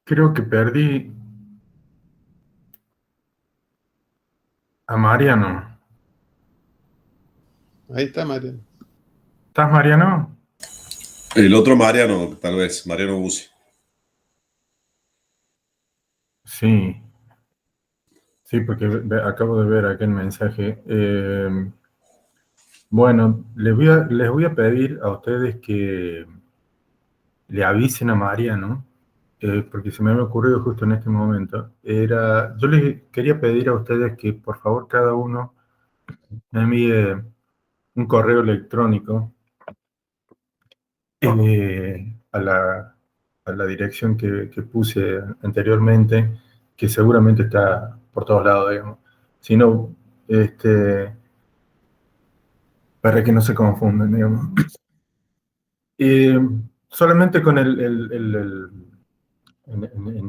Creo que perdí a Mariano. Ahí está, Mariano. ¿Estás, Mariano? El otro Mariano, tal vez, Mariano Bussi. Sí, sí, porque acabo de ver aquel mensaje. Bueno, les voy a pedir a ustedes que le avisen a Mariano, porque se me había ocurrido justo en este momento. Yo les quería pedir a ustedes que por favor cada uno me envíe un correo electrónico a la dirección que puse anteriormente, que seguramente está por todos lados, digamos. Si no, para que no se confundan, digamos. Eh, Solamente con en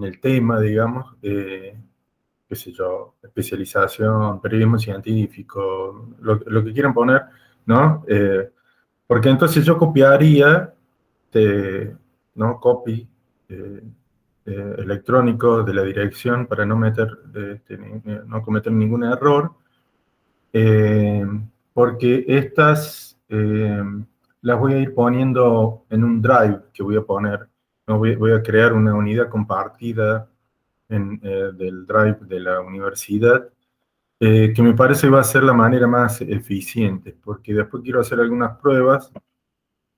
el tema, digamos, qué sé yo, especialización, periodismo científico, lo que quieran poner, ¿no? Porque entonces yo copiaría, ¿no? Copy eh, electrónico de la dirección para no no cometer ningún error, eh, porque estas las voy a ir poniendo en un drive que voy a poner, ¿no? Voy a crear una unidad compartida del drive de la universidad, que me parece va a ser la manera más eficiente, porque después quiero hacer algunas pruebas.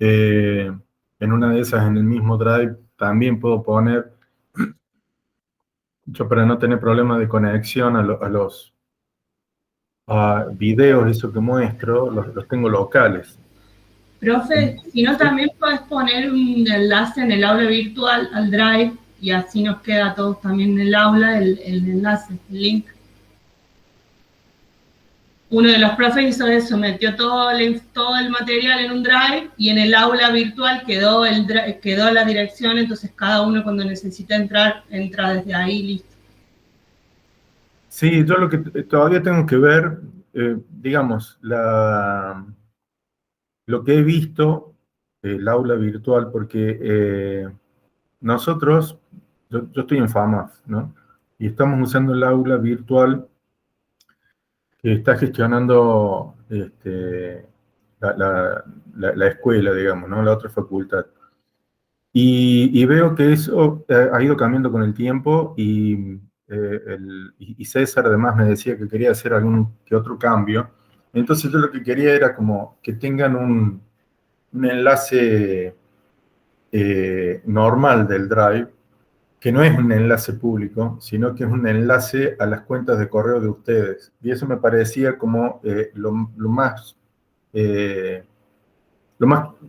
En una de esas, en el mismo drive, también puedo poner, yo para no tener problemas de conexión a los videos, eso que muestro, los tengo locales. Profe, si no, también puedes poner un enlace en el aula virtual al Drive y así nos queda a todos también en el aula el enlace, el link. Uno de los profes hizo eso, metió todo el material en un Drive y en el aula virtual quedó la dirección, entonces cada uno cuando necesita entrar, entra desde ahí, listo. Sí, yo lo que todavía tengo que ver, digamos, lo que he visto, el aula virtual, porque nosotros, yo estoy en FAMAF, ¿no? Y estamos usando el aula virtual que está gestionando la escuela, digamos, ¿no? La otra facultad. Y veo que eso ha ido cambiando con el tiempo y César además me decía que quería hacer algún que otro cambio. Entonces yo lo que quería era como que tengan un enlace normal del Drive, que no es un enlace público, sino que es un enlace a las cuentas de correo de ustedes. Y eso me parecía como eh, lo más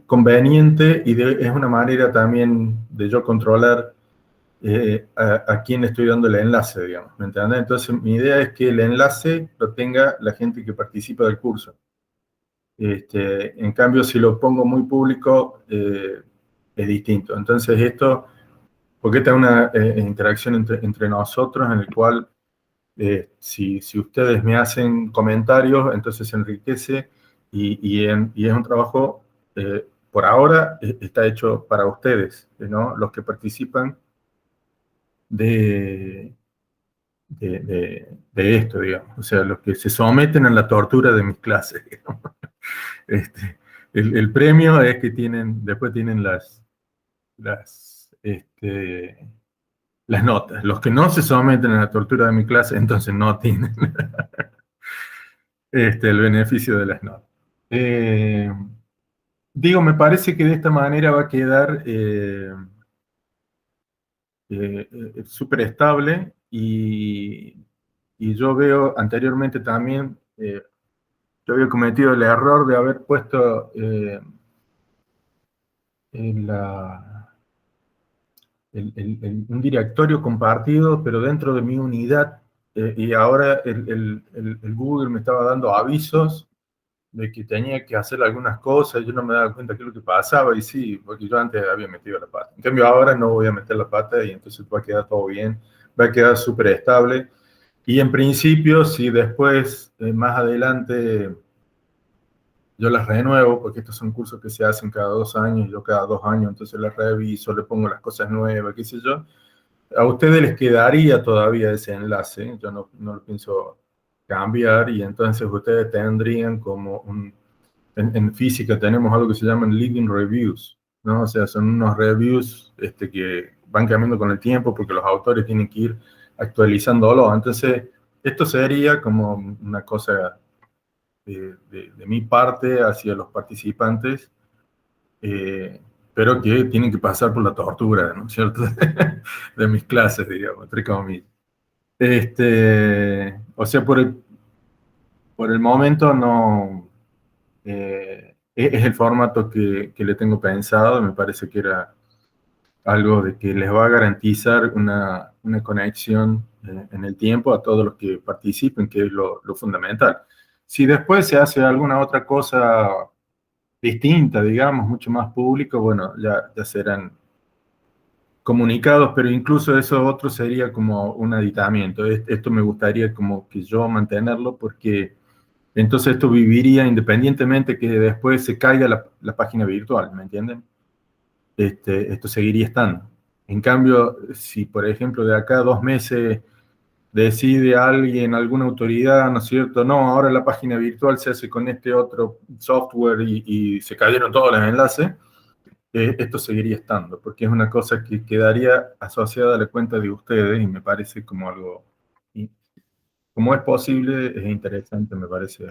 conveniente y es una manera también de yo controlar a quién estoy dando el enlace, digamos, ¿me entiendes? Entonces mi idea es que el enlace lo tenga la gente que participa del curso. En cambio, si lo pongo muy público, es distinto. Entonces porque esta es una interacción entre nosotros en el cual si ustedes me hacen comentarios, entonces se enriquece y es un trabajo, por ahora, está hecho para ustedes, ¿no? Los que participan de, de esto, digamos. O sea, los que se someten a la tortura de mis clases, digamos. Este, el premio es que después tienen las notas. Los que no se someten a la tortura de mi clase, entonces no tienen el beneficio de las notas. Digo, me parece que de esta manera va a quedar súper estable y yo veo anteriormente también, yo había cometido el error de haber puesto en un directorio compartido, pero dentro de mi unidad, y ahora el Google me estaba dando avisos de que tenía que hacer algunas cosas, y yo no me daba cuenta qué es lo que pasaba, y sí, porque yo antes había metido la pata. En cambio ahora no voy a meter la pata y entonces va a quedar todo bien, va a quedar súper estable. Y en principio, si después, más adelante, yo las renuevo, porque estos son cursos que se hacen cada 2 años, yo cada 2 años, entonces las reviso, le pongo las cosas nuevas, qué sé yo. a ustedes les quedaría todavía ese enlace, yo no lo pienso cambiar, y entonces ustedes tendrían como en física tenemos algo que se llaman living reviews, ¿no? O sea, son unos reviews que van cambiando con el tiempo porque los autores tienen que ir actualizándolo. Entonces, esto sería como una cosa de mi parte hacia los participantes, pero que tienen que pasar por la tortura, ¿no es cierto? De mis clases, digamos, entre comillas. O sea, por el momento no, es el formato que le tengo pensado. Me parece que era algo de que les va a garantizar una conexión en el tiempo a todos los que participen, que es lo fundamental. Si después se hace alguna otra cosa distinta, digamos, mucho más público, bueno, ya serán comunicados, pero incluso eso otro sería como un aditamiento. Esto me gustaría como que yo mantenerlo, porque entonces esto viviría independientemente que después se caiga la página virtual, ¿me entienden? Esto seguiría estando. En cambio, si por ejemplo de acá a 2 meses decide alguien, alguna autoridad, ¿no es cierto? No, ahora la página virtual se hace con este otro software y se cayeron todos los enlaces, esto seguiría estando, porque es una cosa que quedaría asociada a la cuenta de ustedes y me parece como algo, y como es posible, es interesante, me parece.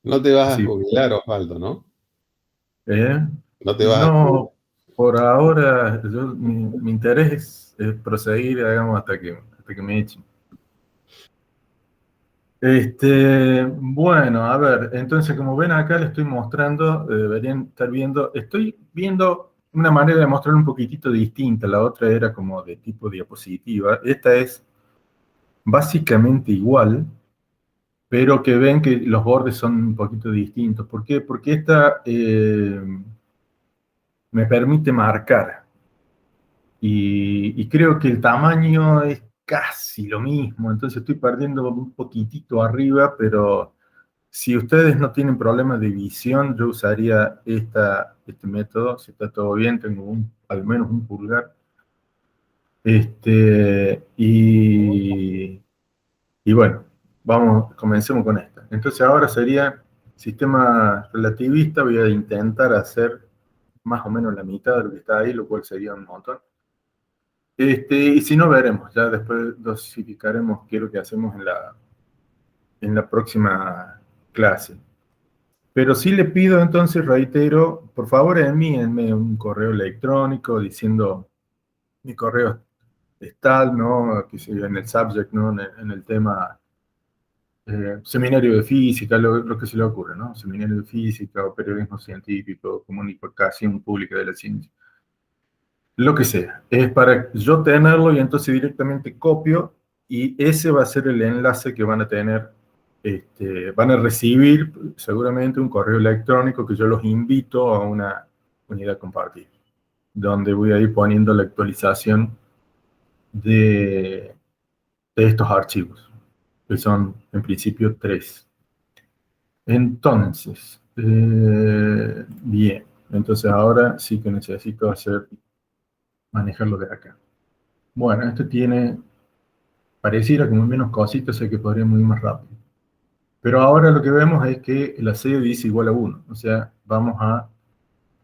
No te vas a Sí. jubilar, Osvaldo, ¿no? ¿Eh? No te vas a jubilar. No, por ahora mi interés es proseguir, digamos, hasta que me echen. Bueno, a ver, entonces como ven acá les estoy mostrando, deberían estar viendo, estoy viendo una manera de mostrar un poquitito distinta. La otra era como de tipo diapositiva. Esta es básicamente igual, pero que ven que los bordes son un poquito distintos. ¿Por qué? Porque esta me permite marcar. Y creo que el tamaño es casi lo mismo, entonces estoy perdiendo un poquitito arriba, pero si ustedes no tienen problemas de visión, yo usaría este método. Si está todo bien, tengo al menos un pulgar. Y bueno, comencemos con esta. Entonces ahora sería sistema relativista. Voy a intentar hacer más o menos la mitad de lo que está ahí, lo cual sería un montón. Y si no, veremos. Ya después dosificaremos qué es lo que hacemos en la próxima clase. Pero sí le pido, entonces, reitero, por favor envíenme un correo electrónico diciendo mi correo es tal, ¿no? Que sea en el subject, ¿no? En el tema seminario de física, lo que se le ocurre, ¿no? Seminario de física o periodismo científico, comunicación pública de la ciencia. Lo que sea. Es para yo tenerlo y entonces directamente copio, y ese va a ser el enlace que van a tener. Van a recibir seguramente un correo electrónico que yo los invito a una unidad compartida, donde voy a ir poniendo la actualización de estos archivos, que son en principio 3. Entonces, bien, entonces ahora sí que necesito manejarlo de acá. Bueno, esto pareciera como menos cositas, sé que podríamos ir más rápido. Pero ahora lo que vemos es que el asedio dice igual a 1. O sea, vamos a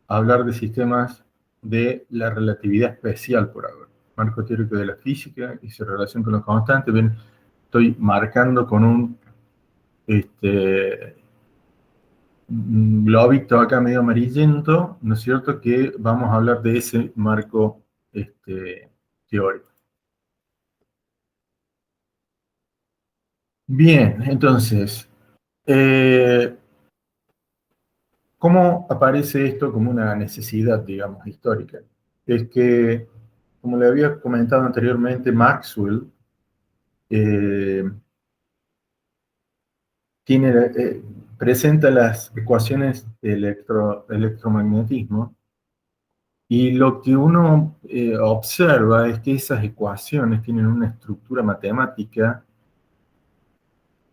hablar de sistemas de la relatividad especial por ahora. Marco teórico de la física y su relación con los constantes. Ven, estoy marcando con un globito acá medio amarillento, ¿no es cierto? Que vamos a hablar de ese marco teórico. Bien, entonces, ¿cómo aparece esto como una necesidad, digamos, histórica? Es que, como le había comentado anteriormente, Maxwell presenta las ecuaciones de electromagnetismo, y lo que uno observa es que esas ecuaciones tienen una estructura matemática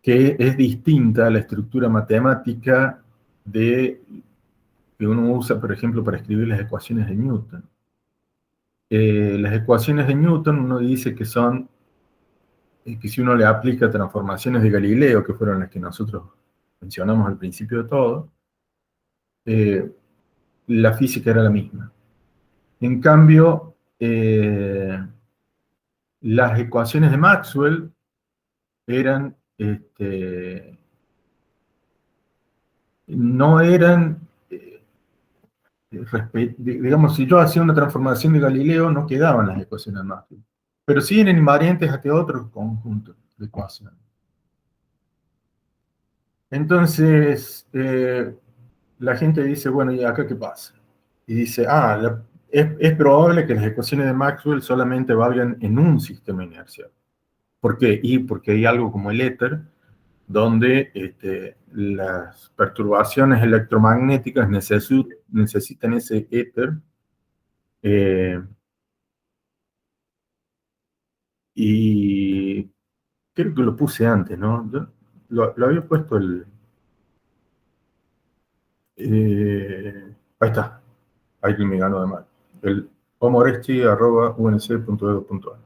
que es distinta a la estructura matemática que uno usa, por ejemplo, para escribir las ecuaciones de Newton. las ecuaciones de Newton, uno dice que son, que si uno le aplica transformaciones de Galileo, que fueron las que nosotros mencionamos al principio de todo, la física era la misma. En cambio, las ecuaciones de Maxwell eran, no eran, digamos, si yo hacía una transformación de Galileo, no quedaban las ecuaciones de Maxwell, pero sí eran invariantes hacia otros conjuntos de ecuaciones. Entonces, la gente dice, bueno, ¿y acá qué pasa? Y dice, es probable que las ecuaciones de Maxwell solamente valgan en un sistema inercial. ¿Por qué? Y porque hay algo como el éter, donde las perturbaciones electromagnéticas necesitan ese éter, y creo que lo puse antes, ¿no? Yo lo había puesto ahí está, ahí me ganó de mal, el omoresti@unc.edu.ar.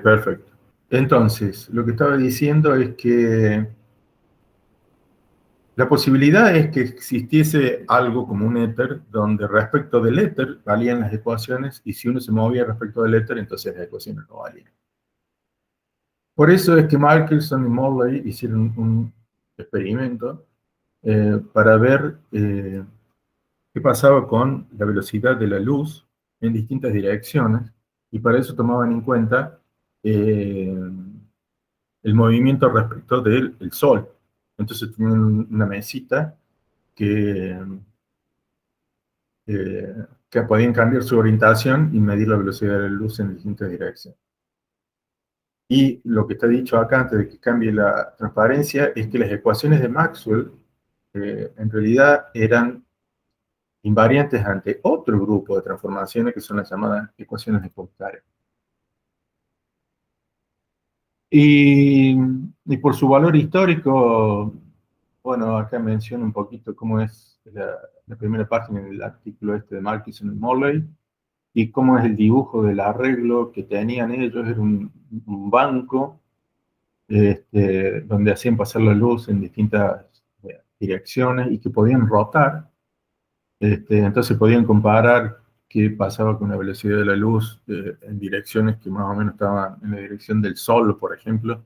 Perfecto. Entonces, lo que estaba diciendo es que la posibilidad es que existiese algo como un éter, donde respecto del éter valían las ecuaciones, y si uno se movía respecto del éter, entonces las ecuaciones no valían. Por eso es que Michelson y Morley hicieron un experimento para ver qué pasaba con la velocidad de la luz en distintas direcciones, y para eso tomaban en cuenta el movimiento respecto del Sol. Entonces tenían una mesita que podían cambiar su orientación y medir la velocidad de la luz en distintas direcciones. Y lo que está dicho acá, antes de que cambie la transparencia, es que las ecuaciones de Maxwell en realidad eran invariantes ante otro grupo de transformaciones que son las llamadas ecuaciones de Poincare. Y por su valor histórico, bueno, acá menciono un poquito cómo es la primera página del artículo de Michelson y Morley, y cómo es el dibujo del arreglo que tenían ellos. Era un banco donde hacían pasar la luz en distintas direcciones y que podían rotar. Entonces podían comparar qué pasaba con la velocidad de la luz en direcciones que más o menos estaban en la dirección del Sol, por ejemplo,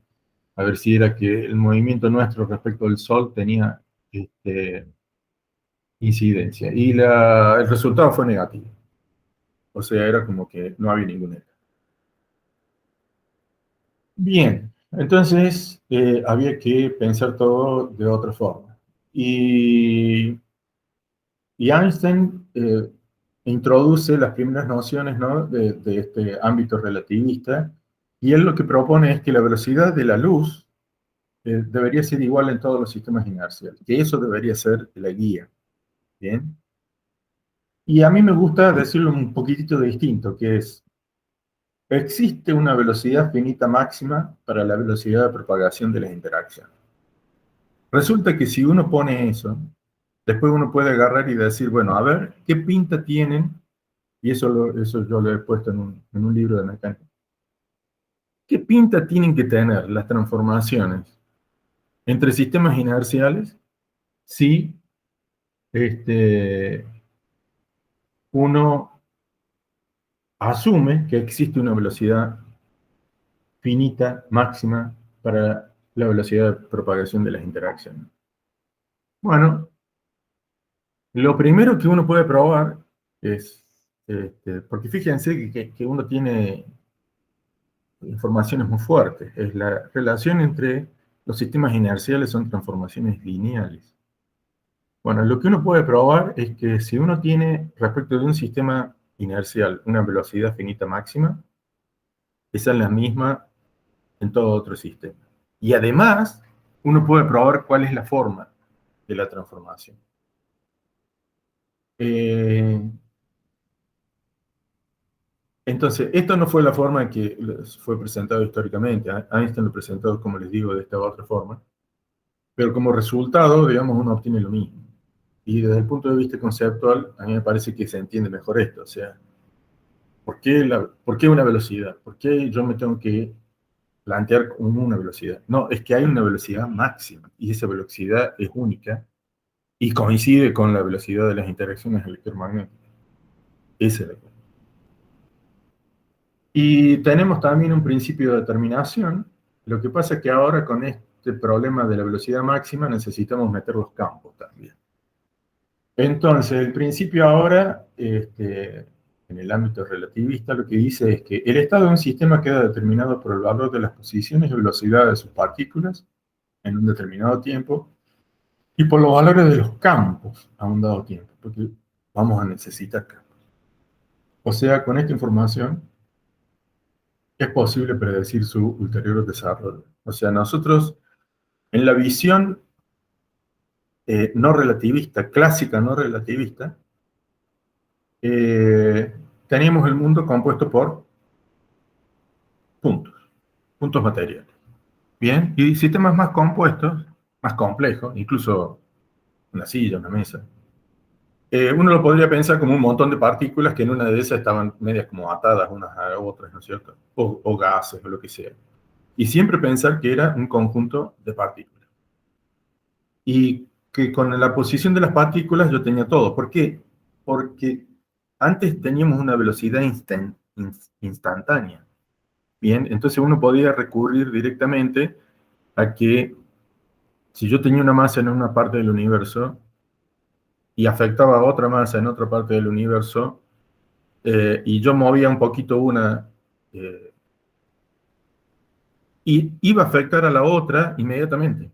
a ver si era que el movimiento nuestro respecto del Sol tenía incidencia. Y el resultado fue negativo. O sea, era como que no había ningún error. Bien, entonces había que pensar todo de otra forma. Y Einstein introduce las primeras nociones, ¿no?, de este ámbito relativista, y él lo que propone es que la velocidad de la luz debería ser igual en todos los sistemas inerciales, que eso debería ser la guía. ¿Bien? Y a mí me gusta decirlo un poquitito distinto, que es: existe una velocidad finita máxima para la velocidad de propagación de las interacciones. Resulta que si uno pone eso, después uno puede agarrar y decir, bueno, a ver, ¿qué pinta tienen? Y eso yo lo he puesto en un libro de mecánica. ¿Qué pinta tienen que tener las transformaciones entre sistemas inerciales si uno asume que existe una velocidad finita máxima para la velocidad de propagación de las interacciones? Bueno, lo primero que uno puede probar es, porque fíjense que uno tiene informaciones muy fuertes, es la relación entre los sistemas inerciales son transformaciones lineales. Bueno, lo que uno puede probar es que si uno tiene respecto de un sistema inercial una velocidad finita máxima, esa es la misma en todo otro sistema. Y además, uno puede probar cuál es la forma de la transformación. Entonces, esto no fue la forma en que fue presentado históricamente. Einstein lo presentó, como les digo, de esta otra forma. Pero como resultado, digamos, uno obtiene lo mismo. Y desde el punto de vista conceptual, a mí me parece que se entiende mejor esto. O sea, ¿Por qué una velocidad? ¿Por qué yo me tengo que plantear como una velocidad? No, es que hay una velocidad máxima y esa velocidad es única y coincide con la velocidad de las interacciones electromagnéticas. Esa es la cosa. Y tenemos también un principio de determinación. Lo que pasa es que ahora con este problema de la velocidad máxima necesitamos meter los campos también. Entonces, el principio ahora, en el ámbito relativista, lo que dice es que el estado de un sistema queda determinado por el valor de las posiciones y velocidad de sus partículas en un determinado tiempo y por los valores de los campos a un dado tiempo, porque vamos a necesitar campos. O sea, con esta información es posible predecir su ulterior desarrollo. O sea, nosotros, en la visión no relativista, clásica no relativista, teníamos el mundo compuesto por puntos materiales. Bien, y sistemas más compuestos, más complejos, incluso una silla, una mesa, uno lo podría pensar como un montón de partículas que en una de esas estaban medias como atadas unas a otras, ¿no es cierto? O gases o lo que sea. Y siempre pensar que era un conjunto de partículas. Y que con la posición de las partículas yo tenía todo. ¿Por qué? Porque antes teníamos una velocidad instantánea. Bien, entonces uno podía recurrir directamente a que si yo tenía una masa en una parte del universo y afectaba a otra masa en otra parte del universo, y yo movía un poquito una, y iba a afectar a la otra inmediatamente.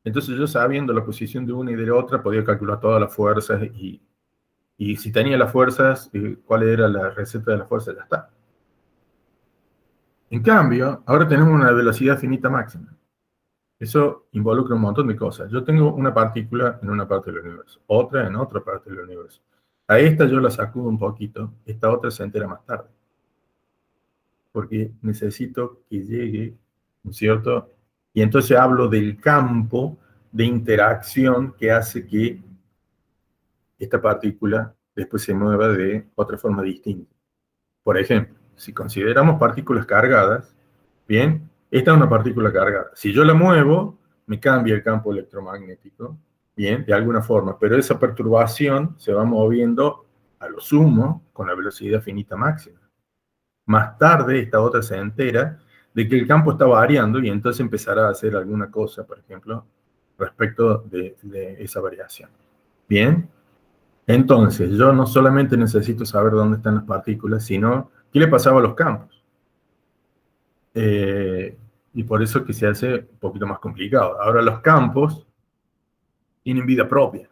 Entonces yo sabiendo la posición de una y de la otra podía calcular todas las fuerzas y si tenía las fuerzas, cuál era la receta de las fuerzas, ya está. En cambio, ahora tenemos una velocidad finita máxima. Eso involucra un montón de cosas. Yo tengo una partícula en una parte del universo, otra en otra parte del universo. A esta yo la sacudo un poquito, esta otra se entera más tarde. Porque necesito que llegue, ¿no es cierto? Y entonces hablo del campo de interacción que hace que esta partícula después se mueva de otra forma distinta. Por ejemplo, si consideramos partículas cargadas, bien, esta es una partícula cargada. Si yo la muevo, me cambia el campo electromagnético, bien, de alguna forma, pero esa perturbación se va moviendo a lo sumo con la velocidad finita máxima. Más tarde, esta otra se entera de que el campo está variando y entonces empezará a hacer alguna cosa, por ejemplo, respecto de esa variación. Bien, entonces yo no solamente necesito saber dónde están las partículas, sino qué le pasaba a los campos. Y por eso que se hace un poquito más complicado. Ahora los campos tienen vida propia.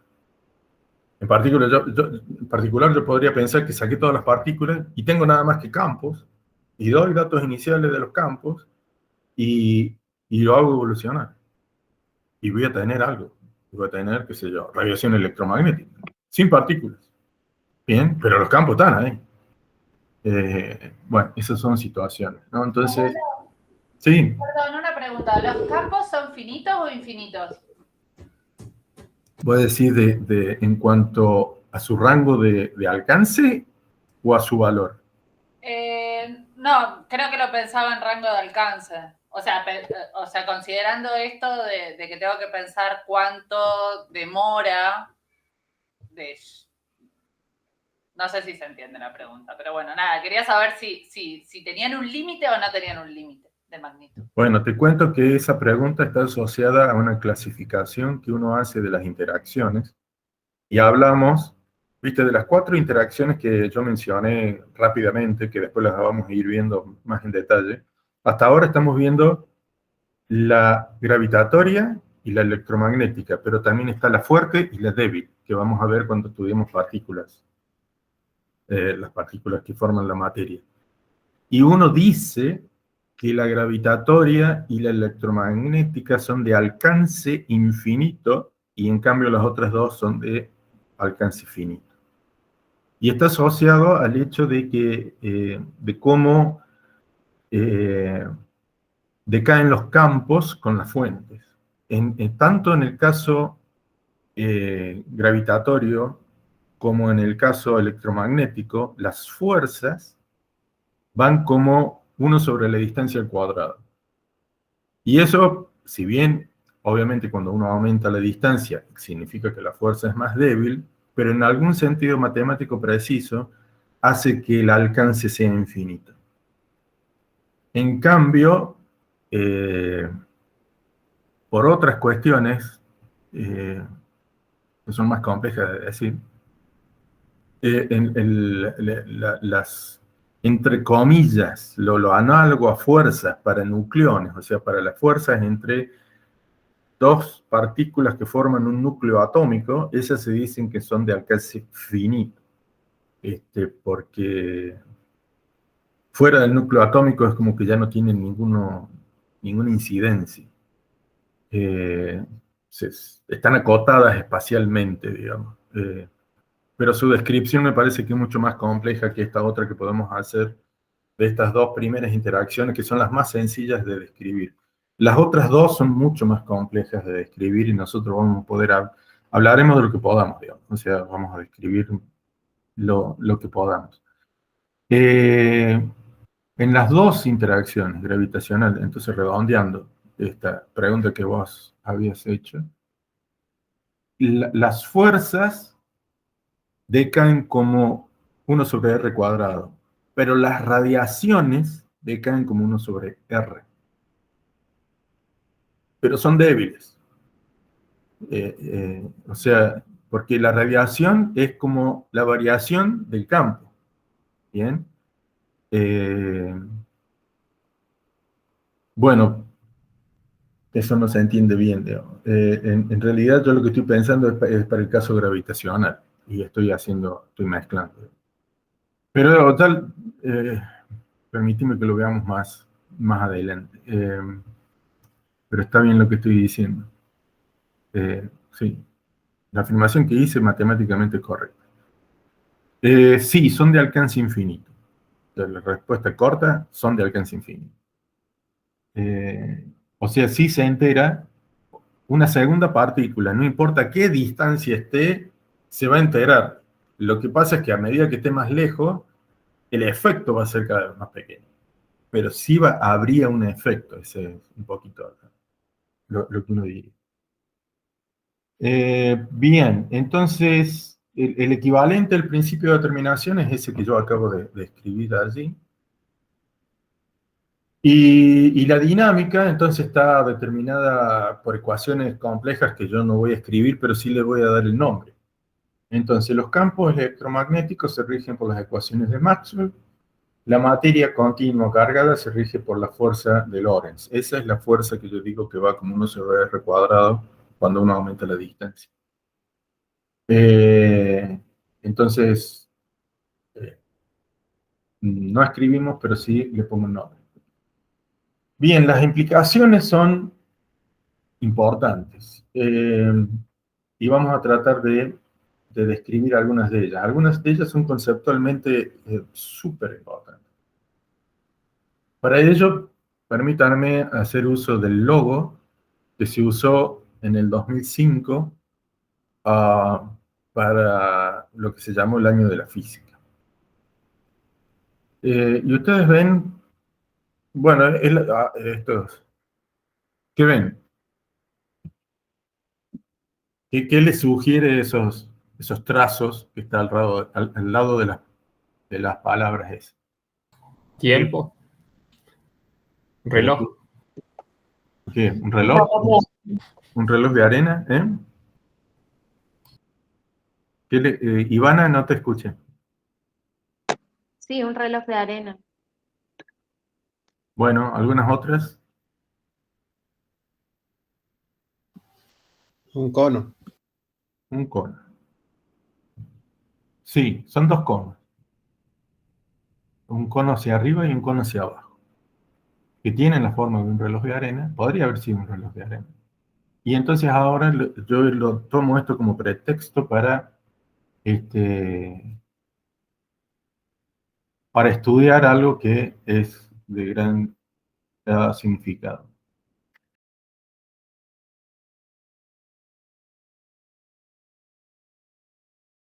En particular, yo podría pensar que saqué todas las partículas y tengo nada más que campos, y doy datos iniciales de los campos, y lo hago evolucionar. Y voy a tener algo. Voy a tener, qué sé yo, radiación electromagnética, sin partículas. Bien, pero los campos están ahí. Bueno, esas son situaciones, ¿no? Entonces, sí. Perdón, una pregunta. ¿Los campos son finitos o infinitos? Voy a decir en cuanto a su rango de alcance o a su valor. No, creo que lo pensaba en rango de alcance. O sea, considerando esto de que tengo que pensar cuánto demora No sé si se entiende la pregunta, pero bueno, nada, quería saber si tenían un límite o no tenían un límite de magnitud. Bueno, te cuento que esa pregunta está asociada a una clasificación que uno hace de las interacciones. Y hablamos, viste, de las 4 interacciones que yo mencioné rápidamente, que después las vamos a ir viendo más en detalle. Hasta ahora estamos viendo la gravitatoria y la electromagnética, pero también está la fuerte y la débil, que vamos a ver cuando estudiemos partículas, las partículas que forman la materia. Y uno dice que la gravitatoria y la electromagnética son de alcance infinito, y en cambio las otras dos son de alcance finito. Y está asociado al hecho de que, de cómo decaen los campos con las fuentes. Tanto en el caso gravitatorio como en el caso electromagnético, las fuerzas van como 1 sobre la distancia al cuadrado. Y eso, si bien, obviamente, cuando uno aumenta la distancia, significa que la fuerza es más débil, pero en algún sentido matemático preciso, hace que el alcance sea infinito. En cambio, por otras cuestiones, que son más complejas de decir, las, entre comillas, lo análogo a fuerzas para nucleones, o sea, para las fuerzas entre dos partículas que forman un núcleo atómico, esas se dicen que son de alcance finito, porque fuera del núcleo atómico es como que ya no tienen ninguna incidencia. Están acotadas espacialmente, digamos. Pero su descripción me parece que es mucho más compleja que esta otra que podemos hacer de estas dos primeras interacciones, que son las más sencillas de describir. Las otras dos son mucho más complejas de describir y nosotros vamos a poder, hablaremos de lo que podamos, digamos. O sea, vamos a describir lo que podamos. En las dos interacciones gravitacionales, entonces redondeando esta pregunta que vos habías hecho, las fuerzas decaen como 1 sobre r cuadrado, pero las radiaciones decaen como 1 sobre r. Pero son débiles. O sea, porque la radiación es como la variación del campo. ¿Bien? Bueno, eso no se entiende bien, digamos. En realidad yo lo que estoy pensando es para el caso gravitacional, y estoy mezclando. Pero tal, permíteme que lo veamos más adelante. Pero está bien lo que estoy diciendo. Sí, la afirmación que hice matemáticamente es correcta. Sí, son de alcance infinito. La respuesta corta, son de alcance infinito. O sea, si se entera una segunda partícula, no importa qué distancia esté, se va a enterar. Lo que pasa es que a medida que esté más lejos, el efecto va a ser cada vez más pequeño. Pero sí habría un efecto, ese es un poquito lo que uno diría. Bien, entonces el equivalente al principio de determinación es ese que yo acabo de escribir allí. Y la dinámica entonces está determinada por ecuaciones complejas que yo no voy a escribir, pero sí le voy a dar el nombre. Entonces los campos electromagnéticos se rigen por las ecuaciones de Maxwell. La materia continua cargada se rige por la fuerza de Lorentz. Esa es la fuerza que yo digo que va como 1 sobre r cuadrado cuando uno aumenta la distancia. Entonces, no escribimos, pero sí le pongo el nombre. Bien, las implicaciones son importantes. Y vamos a tratar de describir algunas de ellas. Algunas de ellas son conceptualmente súper importantes. Para ello, permítanme hacer uso del logo que se usó en el 2005 para lo que se llamó el año de la física. Y ustedes ven, bueno, estos, ¿qué ven? ¿Qué les sugiere esos trazos que están al lado de las palabras esas? Tiempo. Reloj. ¿Qué? ¿Un reloj? ¿Un reloj de arena? Ivana, no te escuché. Sí, un reloj de arena. Bueno, ¿algunas otras? Un cono. Un cono. Sí, son dos conos. Un cono hacia arriba y un cono hacia abajo. Que tienen la forma de un reloj de arena. Podría haber sido un reloj de arena. Y entonces ahora yo lo tomo esto como pretexto para estudiar algo que es de gran significado.